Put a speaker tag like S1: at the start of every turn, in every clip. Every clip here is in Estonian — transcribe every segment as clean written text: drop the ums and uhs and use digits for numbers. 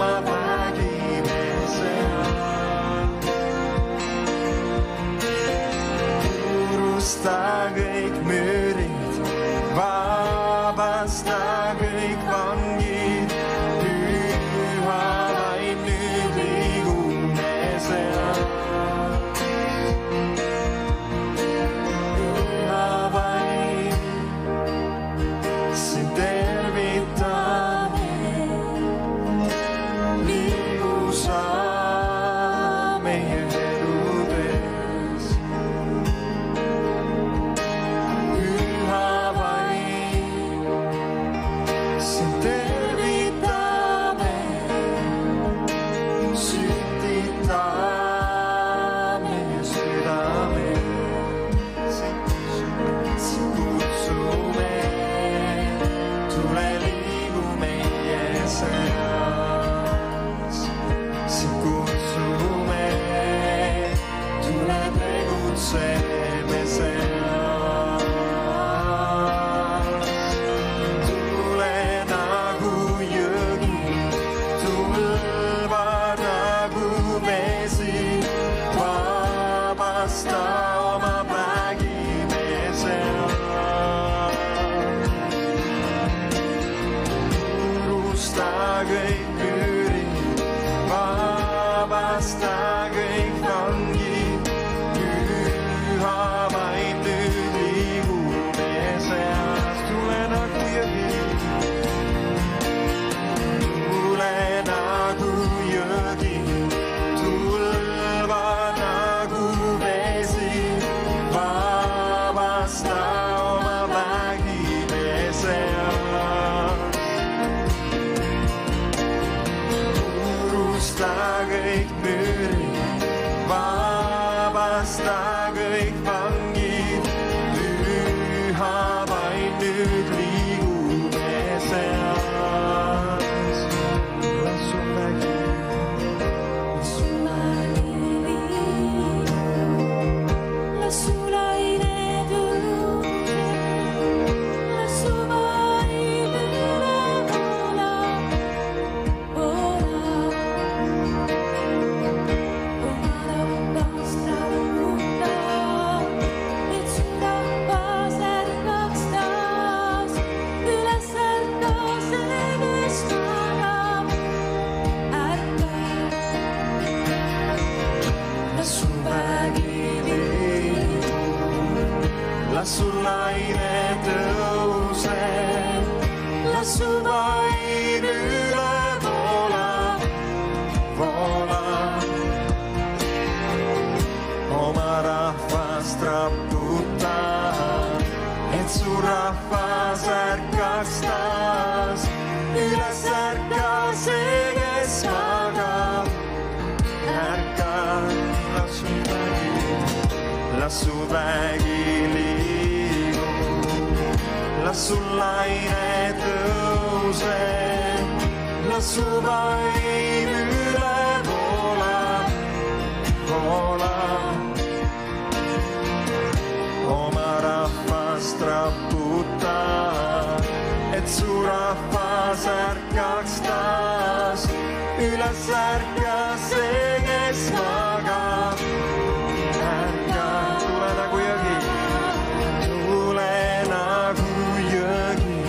S1: oma vägime seas. Purusta kõik müürid, vabasta kõik vangid, püha vaim nüüd liigume seas. Püha vaim, sind tervitame, liigu sa meie eludes. Püha vaim, sind tervitame, sütitame südame. Sind kutsume, tule liigu meie seas. Sind kutsume, tule tegutseme seas. Tule nagu jõgi, tulva nagu vesi, vabasta oma vägime seas. Purusta kõik müürid, vabasta kõik vangid, püha vaim nüüd liigume seas. Tule nagu jõgi, tule nagu jõgi, tulva nagu vesi, vabasta oma vägime seas. Purusta kõik müürid, vabasta kõik vangid, püha vaim nüüd liigume seas. Las su vägi,
S2: Las su laine tõuse, las su vaim üle voola, voola. Oma rahvast rahuta, et su rahvas ärkaks taas, üles ärkas see, kes magab, ärka.
S1: las su vägi liigub, las su laine tõuse, las su vaim üle voola, voola. Oma rahvast raputa, et su rahvas ärkaks taas, üles ärka see, kes magab, ärka. Las su vägi liigub, las su laine tõuse, las su vaim üle voola, voola. Oma rahvast raputa, et su rahvas ärkaks taas, üles ärka see, kes magab, ärka. Tule nagu jõgi, tule nagu jõgi,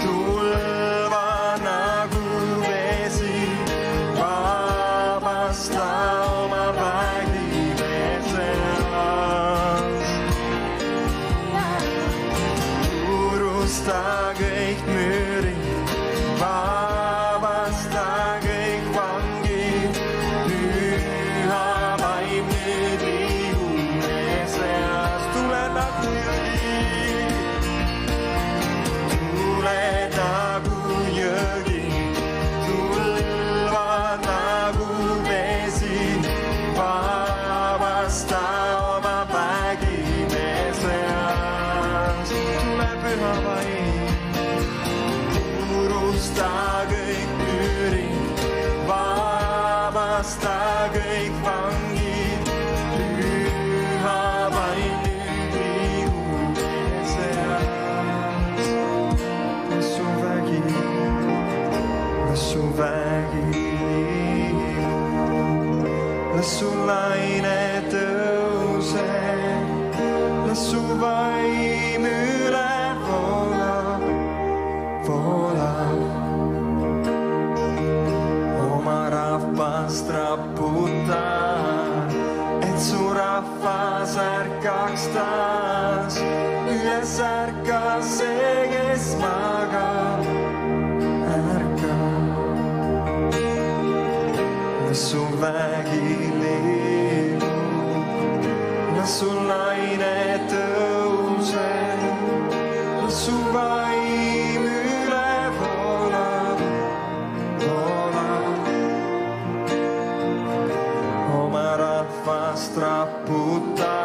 S1: tulva nagu vesi, vabasta oma vägime seas. Purusta kõik müürid, vabasta kõik vangid, püha vaim nüüd liigume seas. Tule nagu jõgi, tule nagu jõgi, tulva nagu vesi, vabasta oma vägime seas. Tule püha vaim, purusta kõik müürid, vabasta kõik vangid, püha vaim nüüd liigume seas. Las su vägi las su laine tõuseb, las su vaim üle voolab, voolab. Oma rahvast raputa, et su rahvas ärkaks taas, üles ärka see, kes magab, ärka. Las su vägi leebub, las su laine tõuseb, las su vaim üle voolab, voolab. Oma rahvast raputa,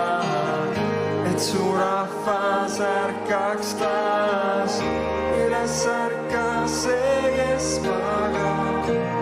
S1: et su rahvas ärkaks taas, üles ärka see, kes magab.